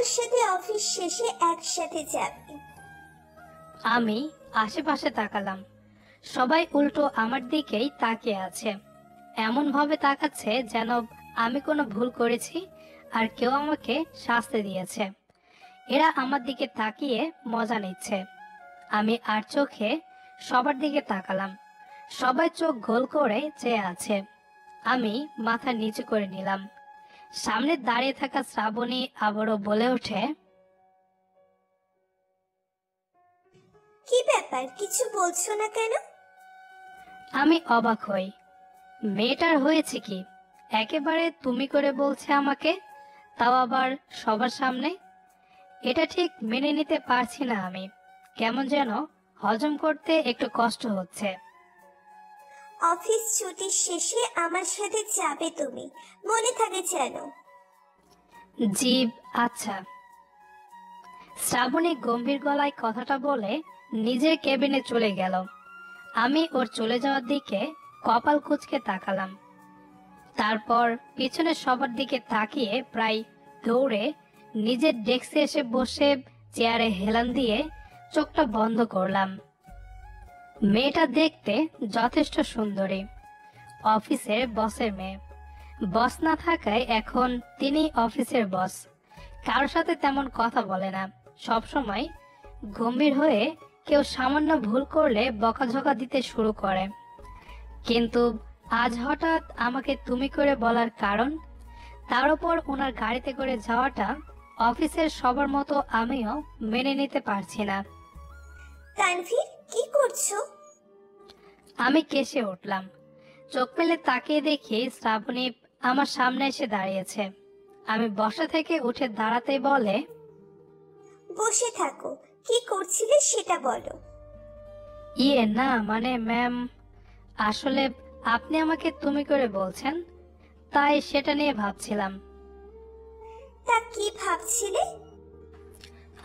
আমার সাথে অফিস শেষে একসাথে যাবে। আমি আশেপাশে তাকালাম। সবাই উল্টো আমার দিকেই তাকিয়ে আছে, এমন ভাবে তাকাচ্ছে যেন আমি কোনো ভুল করেছি আর কেউ আমাকে শাস্তি দিয়েছে। এরা আমার দিকে তাকিয়ে মজা নিচ্ছে। আমি আর চোখে সবার দিকে তাকালাম। সবাই চোখ গোল করে চেয়ে আছে। আমি মাথা নিচু করে নিলাম। সামনে দাঁড়িয়ে থাকা শ্রাবণী আবারও বলে ওঠে, কি ব্যাপার, কিছু বলছো না কেন? আমি অবাক হই। মেয়েটার হয়েছে কি, একেবারে তুমি করে বলছে আমাকে, তাও আবার সবার সামনে। এটা ঠিক মেনে নিতে পারছি না আমি। কেমন যেন হজম করতে একটু কষ্ট হচ্ছে। অফিস ছুটির শেষে আমার সাথে যাবে তুমি, মনে থাকে যেন। জীব, আচ্ছা। শ্রাবণী গম্ভীর গলায় কথাটা বলে নিজের কেবিনে চলে গেল। আমি ওর চলে যাওয়ার দিকে কপাল কুঁচকে তাকালাম। তারপর পিছনে সবার দিকে তাকিয়ে প্রায় দৌড়ে নিজের ডেস্কে এসে বসে চেয়ারে হেলান দিয়ে চোখটা বন্ধ করলাম। মেয়েটা দেখতে যথেষ্ট সুন্দরী, অফিসের বসের মেয়ে। বস না থাকায় এখন তিনি অফিসের বস। কারোর সাথে তেমন কথা বলে না, সবসময় গম্ভীর হয়ে কেউ সামান্য ভুল করলে বকাঝকা দিতে শুরু করে। কিন্তু আজ হঠাৎ আমাকে তুমি করে বলার কারণ? তার উপর ওনার গাড়িতে করে যাওয়াটা অফিসের সবার মতো আমিও মেনে নিতে পারছি না। তানভীর, কি করছো? আমি কেসে উঠলাম। চোখ মেলে তাকিয়ে দেখি শ্রাবণী আমার সামনে এসে দাঁড়িয়েছে। আমি বসা থেকে উঠে দাঁড়াতেই বলে, বসে থাকো, কি করছিলে সেটা বলো। ইয়ে না, মানে ম্যাম, আসলে আপনি আমাকে তুমি করে বলছেন, তাই সেটা নিয়ে ভাবছিলাম। তা কি ভাবছিলে?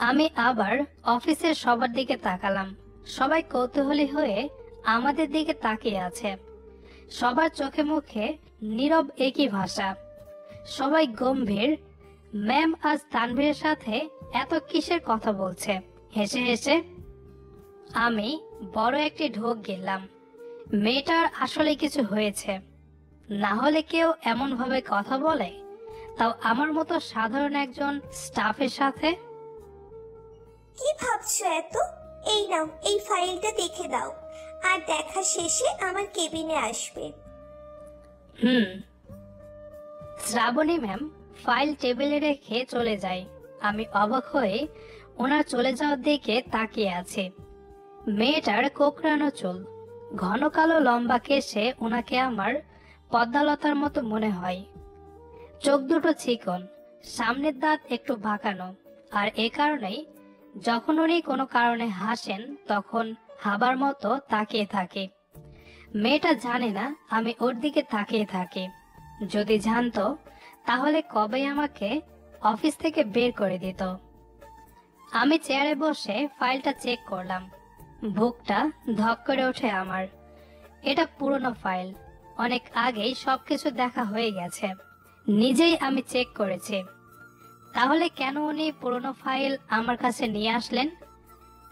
আমি আবার অফিসের সবার দিকে তাকালাম। সবাই কৌতূহলী হয়ে আমাদের দিকে তাকিয়ে আছে। সবার চোখে মুখে নীরব একই ভাষা। সবাই গম্ভীর। ম্যাম আজ তানভীরের সাথে এত কিসের কথা বলছে হেসে হেসে। আমি বড় একটি ঢোক গেলাম। মেয়েটার আসলে কিছু হয়েছে, না হলে কেউ এমন ভাবে কথা বলে, তাও আমার মতো সাধারণ একজন স্টাফের সাথে। কি ভাবছো এত? এই নাও, এই ফাইলটা দেখে দাও, আর দেখা শেষে আমার কেবিনে আসবে। শ্রাবণী ম্যাম ফাইল টেবিলে রেখে চলে যায়। আমি অবাক হয়ে ওনার চলে যাওয়ার দিকে তাকিয়ে আছি। মেয়েটার কোকড়ানো চুল, ঘন কালো লম্বা কেশে ওনাকে আমার পদ্মালতার মতো মনে হয়। চোখ দুটো চিকন, সামনের দাঁত একটু বাঁকানো, আর এ কারণেই যখন উনি কোনো কারণে হাসেন তখন হাবার মতো তাকিয়ে থাকে। মেয়েটা জানে না আমি ওর দিকে তাকিয়ে থাকি। যদি জানতো তাহলে কবেই আমাকে অফিস থেকে বের করে দিত। আমি চেয়ারে বসে ফাইলটা চেক করলাম। বুকটা ধক করে ওঠে আমার। এটা পুরনো ফাইল, অনেক আগেই সবকিছু দেখা হয়ে গেছে। নিজেই আমি চেক করেছি। তাহলে কেন উনি পুরনো ফাইল আমার কাছে নিয়ে আসলেন?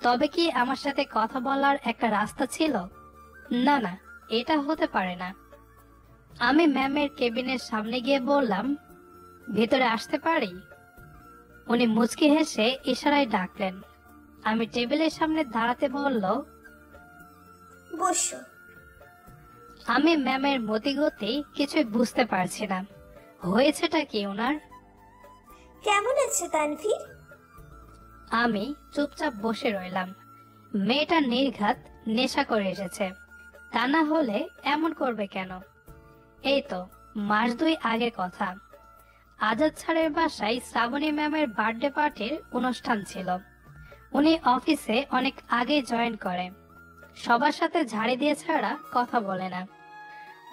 তবে কি আমার সাথে কথা বলার একটা রাস্তা ছিল? না না, এটা হতে পারে না। আমি ম্যামের কেবিনের সামনে গিয়ে বললাম, ভিতরে আসতে পারি? উনি মুচকি হেসে ইশারায় ডাকলেন। আমি টেবিলের সামনে দাঁড়াতে বলল, বসো। আমি ম্যামের মতিগতি কিছুই বুঝতে পারছি না। হয়েছেটা কি ওনার? কেমন আছো তানভীর? আমি চুপচাপ বসে রইলাম। মেয়েটা নির্ঘাত নেশা করে এসেছে, তা না হলে এমন করবে কেন? এই তো মাস 2 আগের কথা। আজাদ স্যারের বাসায় শ্রাবণী ম্যামের বার্থডে পার্টির অনুষ্ঠান ছিল। উনি অফিসে অনেক আগে জয়েন করে। সবার সাথে ঝাড়ি দিয়ে ছাড়া কথা বলে না।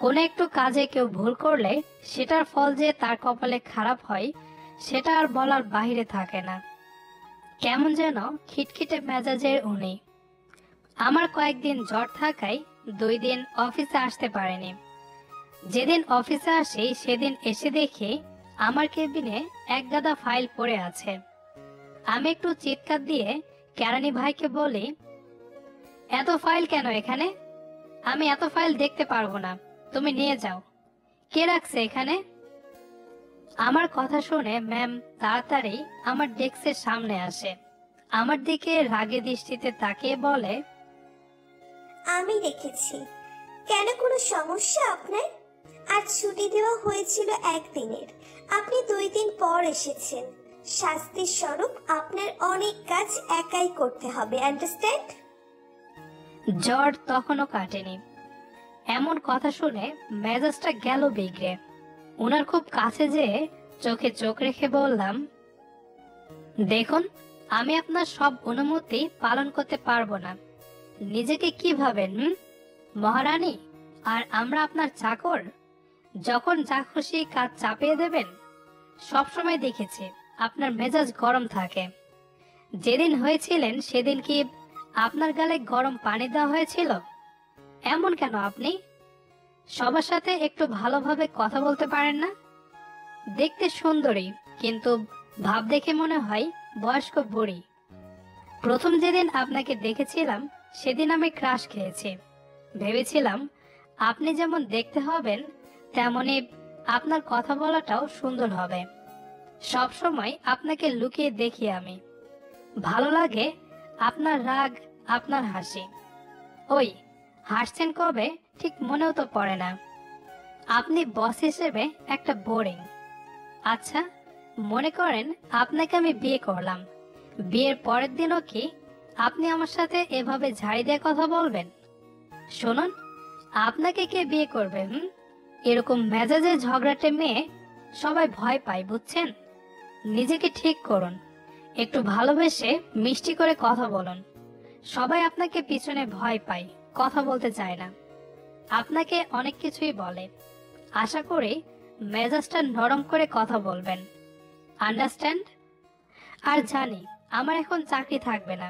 কোনো একটু কাজে কেউ ভুল করলে সেটার ফল যে তার কপালে খারাপ হয় সেটা আর বলার বাহিরে থাকে না। কেমন যেন খিটখিটে মেজাজের উনি। আমার কয়েকদিন জ্বর থাকায় 2 দিন অফিসে আসতে পারেনি। যেদিন অফিসে আসি সেদিন এসে দেখি আমার কেবিনে এক গাদা ফাইল পড়ে আছে। আমি একটু চিৎকার দিয়ে কেরানি ভাইকে বলি, এত ফাইল কেন এখানে? আমি এত ফাইল দেখতে পারবো না, তুমি নিয়ে যাও। কে রাখছে এখানে? আমার কথা শুনে ম্যাম তাড়াতাড়ি আমার ডেস্কের সামনে আসে, আমার দিকে রাগে দৃষ্টিতে তাকিয়ে বলে, আমি রেখেছি। কেন, কোনো সমস্যা আপনার? আর ছুটি দেওয়া হয়েছিল একদিনের, আপনি 2 দিন পর এসেছেন। শাস্তির স্বরূপ আপনার অনেক কাজ একাই করতে হবে, আন্ডারস্ট্যান্ড? জ্বর তখনও কাটেনি। এমন কথা শুনে মেজাজটা গেল বিগড়ে। ওনার খুব কাছে যেয়ে চোখে চোখ রেখে বললাম, দেখুন, আমি আপনার সব অনুমতি পালন করতে পারবো না। নিজেকে কি ভাবেন? মহারানী? আর আমরা আপনার চাকর? যখন যা খুশি কাজ চাপিয়ে দেবেন। সবসময় দেখেছি আপনার মেজাজ গরম থাকে। যেদিন হয়েছিলেন সেদিন কি আপনার গালে গরম পানি দেওয়া হয়েছিল? এমন কেন আপনি? সবার সাথে একটু ভালোভাবে কথা বলতে পারেন না? দেখতে সুন্দরী, কিন্তু ভাব দেখে মনে হয় বয়স্ক বুড়ি। প্রথম যেদিন আপনাকে দেখেছিলাম সেদিন আমি ক্রাশ খেয়েছি। ভেবেছিলাম আপনি যেমন দেখতে হবেন তেমনি আপনার কথা বলাটাও সুন্দর হবে। সব সময় আপনাকে লুকিয়ে দেখি আমি। ভালো লাগে আপনার রাগ, আপনার হাসি। ওই হাসছেন কবে ঠিক মনেও তো পড়ে না। আপনি বস হিসেবে একটা বোরিং। আচ্ছা, মনে করেন আপনাকে আমি বিয়ে করলাম, বিয়ের পরের দিনও কি আপনি আমার সাথে এভাবে ঝাড়ি দিয়ে কথা বলবেন? শুনুন, আপনাকে কে বিয়ে করবে? এরকম মেজাজে ঝগড়াটে মেয়ে সবাই ভয় পায়, বুঝছেন? নিজেকে ঠিক করুন, একটু ভালোবেসে মিষ্টি করে কথা বলুন। সবাই আপনাকে পিছনে ভয় পায়, কথা বলতে চায় না। আপনাকে অনেক কিছুই বলে। আশা করি মেজাজটা নরম করে কথা বলবেন, আন্ডারস্ট্যান্ড? আর জানি আমার এখন চাকরি থাকবে না,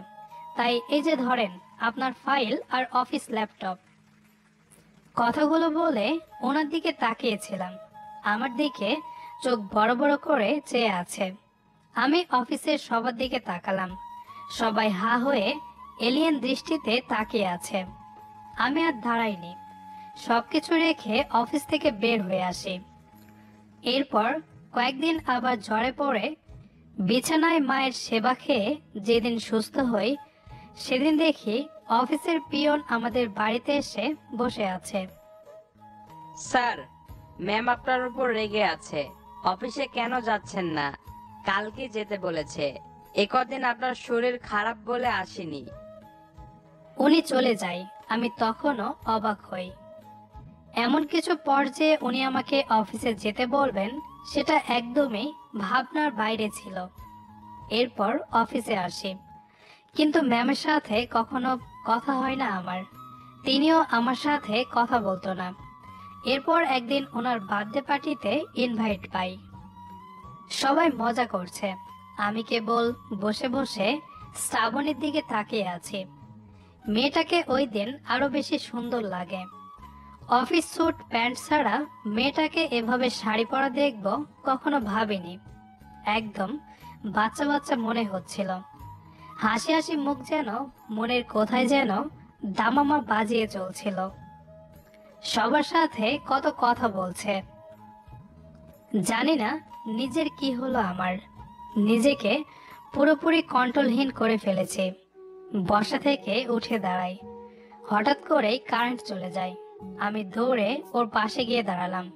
তাই এই যে ধরেন আপনার ফাইল আর অফিস ল্যাপটপ। কথাগুলো বলে ওনার দিকে তাকিয়েছিলাম। আমার দিকে চোখ বড় বড় করে চেয়ে আছে। আমি অফিসের সবার দিকে তাকালাম। সবাই হা হয়ে এলিয়েন দৃষ্টিতে তাকিয়ে আছে। আমি আর দাঁড়াইনি, সবকিছু রেখে অফিস থেকে বের হয়ে আসি। এরপর কয়েকদিন আবার জ্বরে পড়ে বিছানায় মায়ের সেবা খেয়ে যেদিন সুস্থ হই, সেদিন দেখি অফিসের পিয়ন আমাদের বাড়িতে এসে বসে আছে। স্যার, ম্যাম আপনার উপর রেগে আছে। অফিসে কেন যাচ্ছেন না? কালকে যেতে বলেছে। একদিন আপনার শরীর খারাপ বলে আসেনি। উনি চলে যায়। আমি তখনও অবাক হই। এমন কিছু পর্যায়ে উনি আমাকে অফিসে যেতে বলবেন সেটা একদমই ভাবনার বাইরে ছিল। এরপর অফিসে আসি, কিন্তু ম্যামের সাথে কখনো কথা হয় না আমার। তিনিও আমার সাথে কথা বলতো না। এরপর একদিন ওনার বার্থডে পার্টিতে ইনভাইট পাই। সবাই মজা করছে, আমি কেবল বসে বসে শ্রাবণীর দিকে তাকিয়ে আছি। মেয়েটাকে ওই দিন আরো বেশি সুন্দর লাগে। অফিস স্যুট প্যান্ট ছাড়া মেয়েটাকে এভাবে শাড়ি পরা দেখব কখনো ভাবিনি। একদম বাচ্চা বাচ্চা মনে হচ্ছিল। হাসি হাসি মুখ যেন মনের কোথায় যেন দামামা বাজিয়ে চলছিল। সবার সাথে কত কথা বলছে। জানি না নিজের কি হলো আমার। নিজেকে পুরোপুরি কন্ট্রোলহীন করে ফেলেছি। বসা থেকে উঠে দাঁড়াই। হঠাৎ করেই কারেন্ট চলে যায়। আমি দৌড়ে ওর পাশে গিয়ে দাঁড়ালাম।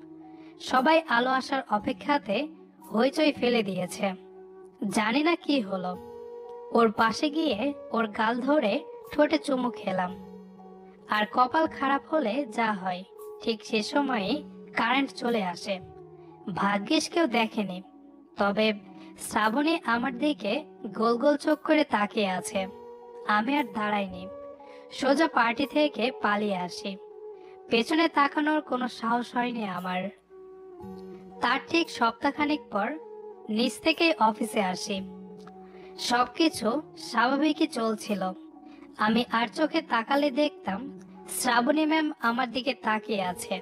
সবাই আলো আসার অপেক্ষাতে হইচই ফেলে দিয়েছে। জানি না কি হলো। ওর পাশে গিয়ে ওর গাল ধরে ঠোঁটে চুমু খেলাম। আর কপাল খারাপ হলে যা হয়, ঠিক সে সময়ে কারেন্ট চলে আসে। ভাগ্যিস কেউ দেখেনি। তবে শ্রাবণী আমার দিকে গোল গোল চোখ করে তাকিয়ে আছে। আমি আর দাঁড়াইনি, সোজা পার্টি থেকে পালিয়ে আসি। পেছনে তাকানোর কোনো সাহস হয়নি আমার। তার ঠিক সপ্তাহখানেক পর নিচ থেকে অফিসে আসি। সবকিছু স্বাভাবিকই চলছিল। আমি আর চোখে তাকালে দেখতাম শ্রাবণী ম্যাম আমার দিকে তাকিয়ে আছে।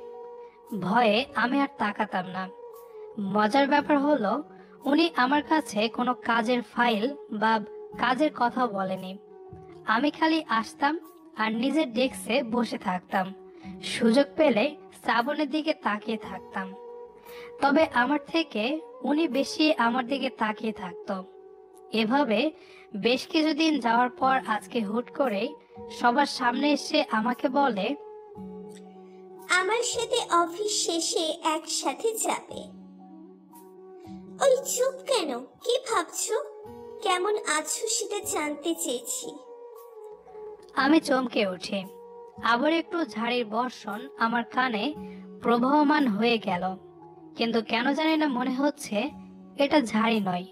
ভয়ে আমি আর তাকাতাম না। মজার ব্যাপার হলো উনি আমার কাছে কোনো কাজের ফাইল বা কাজের কথা বলেনি। আমি খালি আসতাম আর নিজের ডেস্কে বসে থাকতাম, সুযোগ পেলে শ্রাবণের দিকে তাকিয়ে থাকতাম। তবে আমার থেকে উনি বেশি আমার দিকে তাকিয়ে থাকতো। এভাবে বেশ কিছুদিন যাওয়ার পর আজকে হুট করে সবার সামনে এসে আমাকে বলে, আমার সাথে অফিস শেষে একসাথে যাবে। ওই চুপ কেন? কি ভাবছো? কেমন আছো সেটা জানতে চেয়েছি। আমি চমকে উঠি। আবার একটু ঝাড়ির বর্ষণ আমার কানে প্রবহমান হয়ে গেল, কিন্তু কেন জানি না মনে হচ্ছে এটা ঝাড়ি নয়,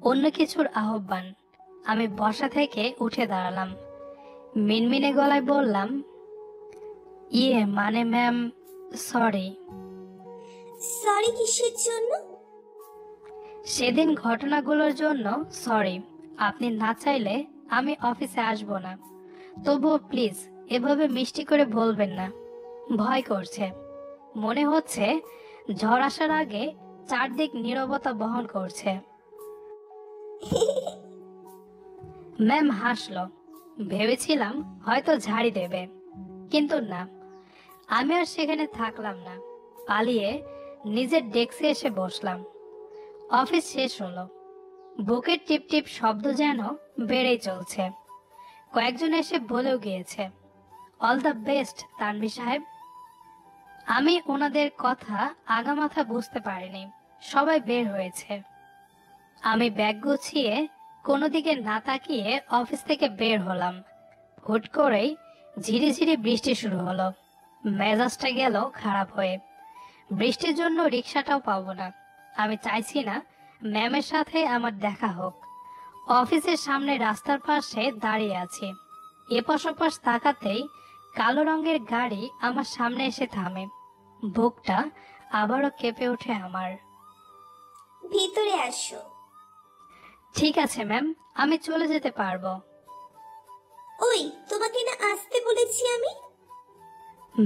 অন্য কিছুর আহ্বান। আমি বসা থেকে উঠে দাঁড়ালাম, মিনমিনে গলায় বললাম, ইয়ে মানে ম্যাম, সরি। সরি কিসের জন্য? সেদিন ঘটনাগুলোর জন্য সরি। আপনি না চাইলে আমি অফিসে আসব না, তবুও প্লিজ এভাবে মিষ্টি করে বলবেন না। ভয় করছে, মনে হচ্ছে ঝড় আসার আগে চারদিক নীরবতা বহন করছে। ম্যাম হাসলো। ভেবেছিলাম হয়তো ঝাড়ি দেবে, কিন্তু না। আমি আর সেখানে থাকলাম না, পালিয়ে নিজের ডেস্কে এসে বসলাম। অফিস শেষ হলো। বুকের টিপ টিপ শব্দ যেন বেড়েই চলছে। কয়েকজন এসে বলেও গিয়েছে, অল দ্য বেস্ট তানভীর সাহেব। আমি ওনাদের কথা আগামাথা বুঝতে পারিনি। সবাই বের হয়েছে। আমি ব্যাগ গুছিয়ে কোনো দিকে না তাকিয়ে অফিস থেকে বের হলাম। হুট করেই ঝিরিঝিরি বৃষ্টি শুরু হলো। মেজাজটা গেল খারাপ হয়ে। বৃষ্টির জন্য রিক্সাটাও পাবো না। আমি চাইছি না ম্যামের সাথে আমার দেখা হোক। অফিসের সামনে রাস্তার পাশে দাঁড়িয়ে আছি। এপাশ ওপাশ তাকাতেই কালো রঙের গাড়ি আমার সামনে এসে থামে। বুকটা আবারও কেঁপে ওঠে আমার। ভিতরে আসো। ঠিক আছে ম্যাম, আমি চলে যেতে পারবো। ওই, তোমাকে না আসতে বলেছি আমি?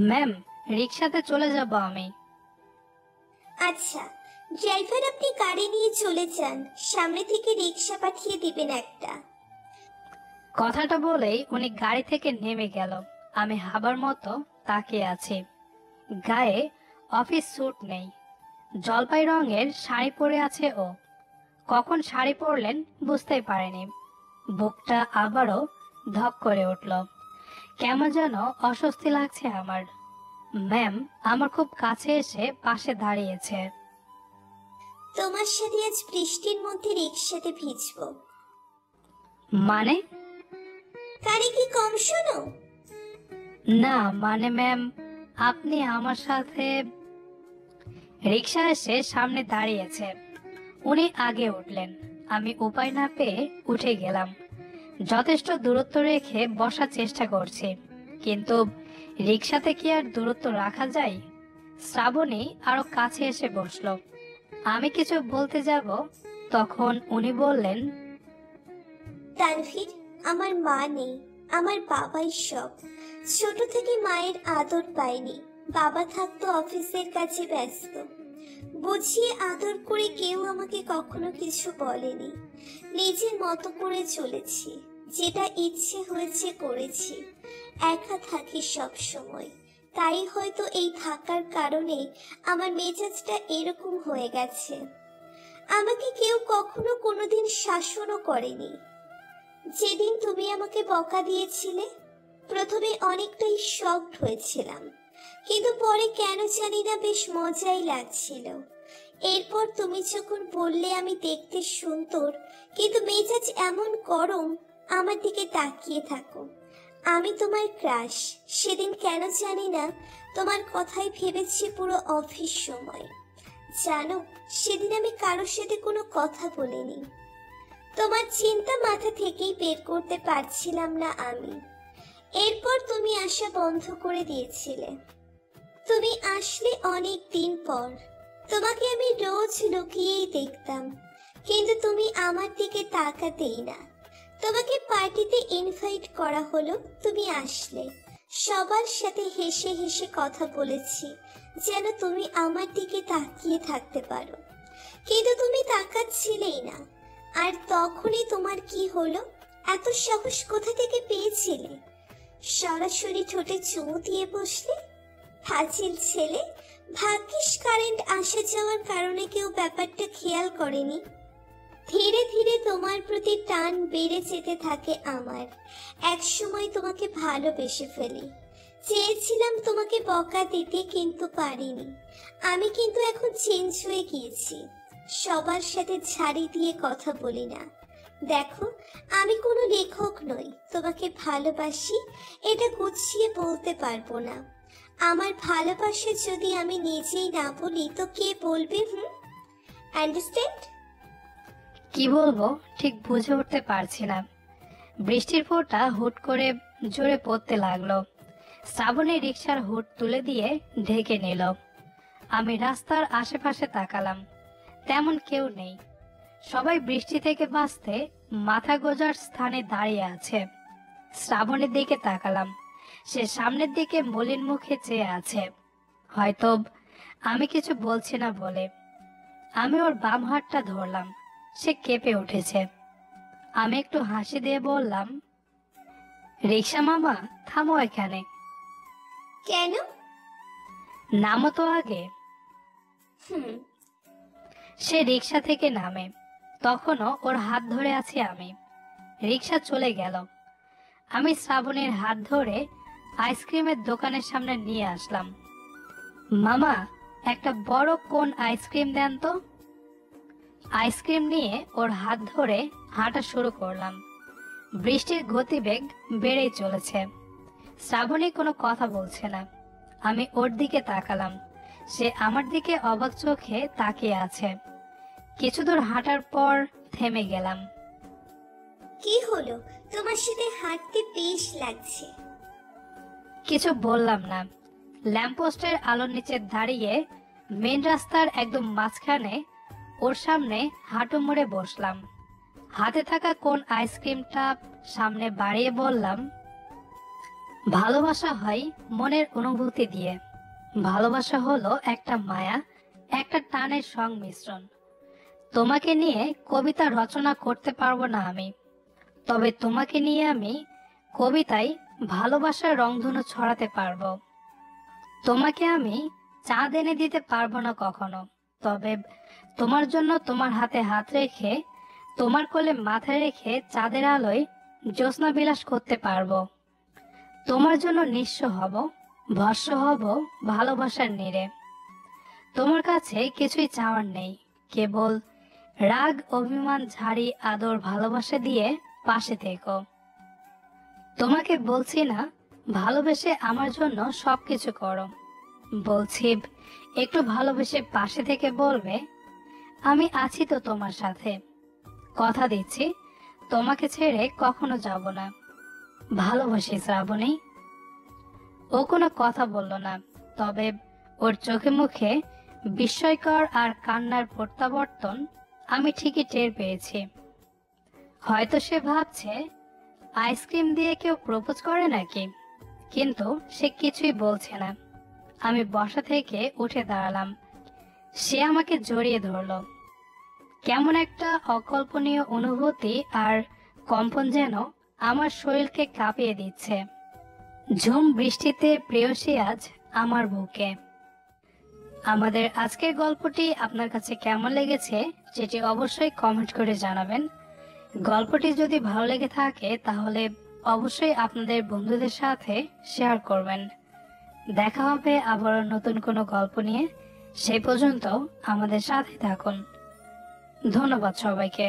ম্যাম, রিক্সাতে চলে যাব আমি। আচ্ছা, ড্রাইভার আপনি গাড়ি নিয়ে চলে যান, সামনে থেকে রিক্সা পাঠিয়ে দিবেন একটা। কথাটা বলেই উনি গাড়ি থেকে নেমে গেল। আমি হাবার মতো তাকিয়ে আছি। গায়ে অফিস স্যুট নেই, জলপাই রঙের শাড়ি পরে আছে ও। কখন শাড়ি পরলেন বুঝতেই পারেনি। বুকটা আবারও ধক করে উঠল। কেমন যেন অস্বস্তি লাগছে আমার। ম্যাম আমার খুব কাছে এসে পাশে দাঁড়িয়েছে। তোমার সাথে আজ বৃষ্টির মধ্যে রিক্সাতে ভিজবো। মানে? কানে কি কম শোনো? না মানে ম্যাম, আপনি আমার সাথে। রিক্সা এসে সামনে দাঁড়িয়েছে। উনি আগে উঠলেন। আমি উপায় না পেয়ে উঠে গেলাম। যথেষ্ট দূরত্ব রেখে বসার চেষ্টা করছি, কিন্তু রিক্সাতে কি আর দূরত্ব রাখা যায়? শ্রাবণী আরো কাছে এসে বসলো। আমি কিছু বলতে যাব, তখন উনি বললেন, তানভীর, আমার মা নেই, আমার বাবাই সব। ছোট থেকে মায়ের আদর পাইনি। বাবা থাকতো অফিসের কাছে ব্যস্ত। বুঝিয়ে আদর করে কেউ আমাকে কখনো কিছু বলেনি। নিজের মতো করে চলেছি, যেটা ইচ্ছে হয়েছে করেছি। একা থাকি সব সময়, তাই হয়তো এই থাকার কারণে আমার মেজাজটা এরকম হয়ে গেছে। আমাকে কেউ কখনো কোনোদিন শাসনও করেনি। যেদিন তুমি আমাকে বকা দিয়েছিলে, প্রথমে অনেকটাই শকড হয়েছিলাম, কিন্তু পরে কেন জানি না বেশ মজাই লাগছিল। এরপর তুমি যখন বললে আমি দেখতে সুন্দর কিন্তু মেজাজ এমন গরম, আমার দিকে তাকিয়ে থাকো, আমি তোমার ক্রাশ। সেদিন কেন জানি না তোমার কথাই ভেবেছি পুরো অফিস সময়। জানো, সেদিন আমি কারোর সাথে কোনো কথা বলিনি। তোমার চিন্তা মাথা থেকেই বের করতে পারছিলাম না আমি। এরপর তুমি আসা বন্ধ করে দিয়েছিলে। তুমি আসলে অনেক দিন পর। তোমাকে আমি রোজ লুকিয়েই দেখতাম, কিন্তু তুমি আমার দিকে তাকাতেই না। তোমাকে পার্টিতে ইনভাইট করা হলো, তুমি আসলে। সবার সাথে হেসে হেসে কথা বলেছি, যেন তুমি আমার দিকে তাকিয়ে থাকতে পারো। কিন্তু তুমি তাকাচ্ছিলেই না। আর তখনই তোমার কি হলো? এত সাহস কোথা থেকে পেয়েছিলে? সরাসরি ঠোঁটে চুমু দিয়ে বসলে। ফাজিল ছেলে। ভাগ্যিস কারেন্ট আসা যাওয়ার কারণে কেউ ব্যাপারটা খেয়াল করেনি। ধীরে ধীরে তোমার প্রতি টান বেড়ে যেতে থাকে আমার। এক সময় তোমাকে ভালোবেসে ফেলি। চেয়েছিলাম তোমাকে বকা দিতে, কিন্তু পারিনি। আমি কিন্তু এখন চেঞ্জ হয়ে গিয়েছি। সবার সাথে ঝাড়ি দিয়ে কথা বলি না। দেখো, আমি কোনো লেখক নই। তোমাকে ভালোবাসি এটা গুছিয়ে বলতে পারবো না। আমার ভালোবাসা যদি আমি নিজেই না বলি তো কে বলবে? আন্ডারস্ট্যান্ড? কি বলবো ঠিক বুঝে উঠতে পারছি না। বৃষ্টির ফোঁটা হুট করে জোরে পড়তে লাগলো। শ্রাবণী রিকশার হুড তুলে দিয়ে ঢেকে নিল। আমি রাস্তার আশেপাশে তাকালাম, তেমন কেউ নেই। সবাই বৃষ্টি থেকে বাঁচতে মাথা গোজার স্থানে দাঁড়িয়ে আছে। শ্রাবণের দিকে তাকালাম, সে সামনের দিকে মলিন মুখে চেয়ে আছে, হয়তো আমি কিছু বলছি না বলে। আমি ওর বাম হাতটা ধরলাম, সে কেঁপে উঠেছে। আমি একটু হাসি দিয়ে বললাম, রিকশা মামা থামো এখানে। কেন? নামো তো আগে। সে রিকশা থেকে নামে, তখনও ওর হাত ধরে আছি আমি। রিকশা চলে গেল। আমি শ্রাবণের হাত ধরে আইসক্রিমের দোকানের সামনে নিয়ে আসলাম। মামা, একটা বড় কোন আইসক্রিম দেন তো। আইসক্রিম নিয়ে ওর হাত ধরে হাঁটা শুরু করলাম। বৃষ্টির গতিবেগ বেড়েই চলেছে। শ্রাবণী কোনো কথা বলছে না। আমি ওর দিকে তাকালাম, সে আমার দিকে অবাক চোখে তাকিয়ে আছে। কিছু দূর হাঁটার পর থেমে গেলাম। কি হলো? তোমার সাথে হাঁটতে বেশ লাগছে। কিছু বললাম না। ল্যাম্পপোস্টের আলোর নিচে দাঁড়িয়ে মেন রাস্তার একদম মাঝখানে ওর সামনে হাঁটু মুড়ে বসলাম। হাতে থাকা কোন আইসক্রিমটা সামনে বাড়িয়ে বললাম, ভালোবাসা হয় মনের অনুভূতি দিয়ে। ভালোবাসা হলো একটা মায়া, একটা টানের সংমিশ্রণ। তোমাকে নিয়ে কবিতা রচনা করতে পারবো না আমি, তবে তোমাকে নিয়ে আমি কবিতায় ভালোবাসার রংধনু ছড়াতে পারবো। তোমাকে আমি চাঁদ এনে দিতে পারবো না কখনো, তবে তোমার জন্য তোমার হাতে হাত রেখে, তোমার কোলে মাথা রেখে চাঁদের আলোয় জ্যোৎস্না বিলাস করতে পারবো। তোমার জন্য নিঃস্ব হব, ভস্ম হব ভালোবাসার নীড়ে। তোমার কাছে কিছুই চাওয়ার নেই, কেবল রাগ অভিমান ঝাড়ি আদর ভালোবাসা দিয়ে পাশে থেকো। তোমাকে বলছি না ভালোবেসে আমার জন্য সবকিছু করো, বলছি একটু ভালোবেসে পাশে থেকে বলবে, আমি আছি তো তোমার সাথে। কথা দিচ্ছি তোমাকে ছেড়ে কখনো যাব না। ভালোবাসি শ্রাবণী। ও কোনো কথা বলল না, তবে ওর চোখে মুখে বিস্ময়কর আর কান্নার প্রত্যাবর্তন আমি ঠিকই টের পেয়েছি। হয়তো সে ভাবছে আইসক্রিম দিয়ে কেউ প্রপোজ করে নাকি, কিন্তু সে কিছুই বলছে না। আমি বসা থেকে উঠে দাঁড়ালাম। সে আমাকে জড়িয়ে ধরলো। কেমন একটা অকল্পনীয় অনুভূতি আর কম্পন যেন আমার শরীরকে কাঁপিয়ে দিচ্ছে। ঝুম বৃষ্টিতে প্রেয়সী আজ আমার বুকে। আমাদের আজকের গল্পটি আপনার কাছে কেমন লেগেছে সেটি অবশ্যই কমেন্ট করে জানাবেন। গল্পটি যদি ভালো লেগে থাকে তাহলে অবশ্যই আপনাদের বন্ধুদের সাথে শেয়ার করবেন। দেখা হবে আবার নতুন কোনো গল্প নিয়ে। সেই পর্যন্ত আমাদের সাথে থাকুন। ধন্যবাদ সবাইকে।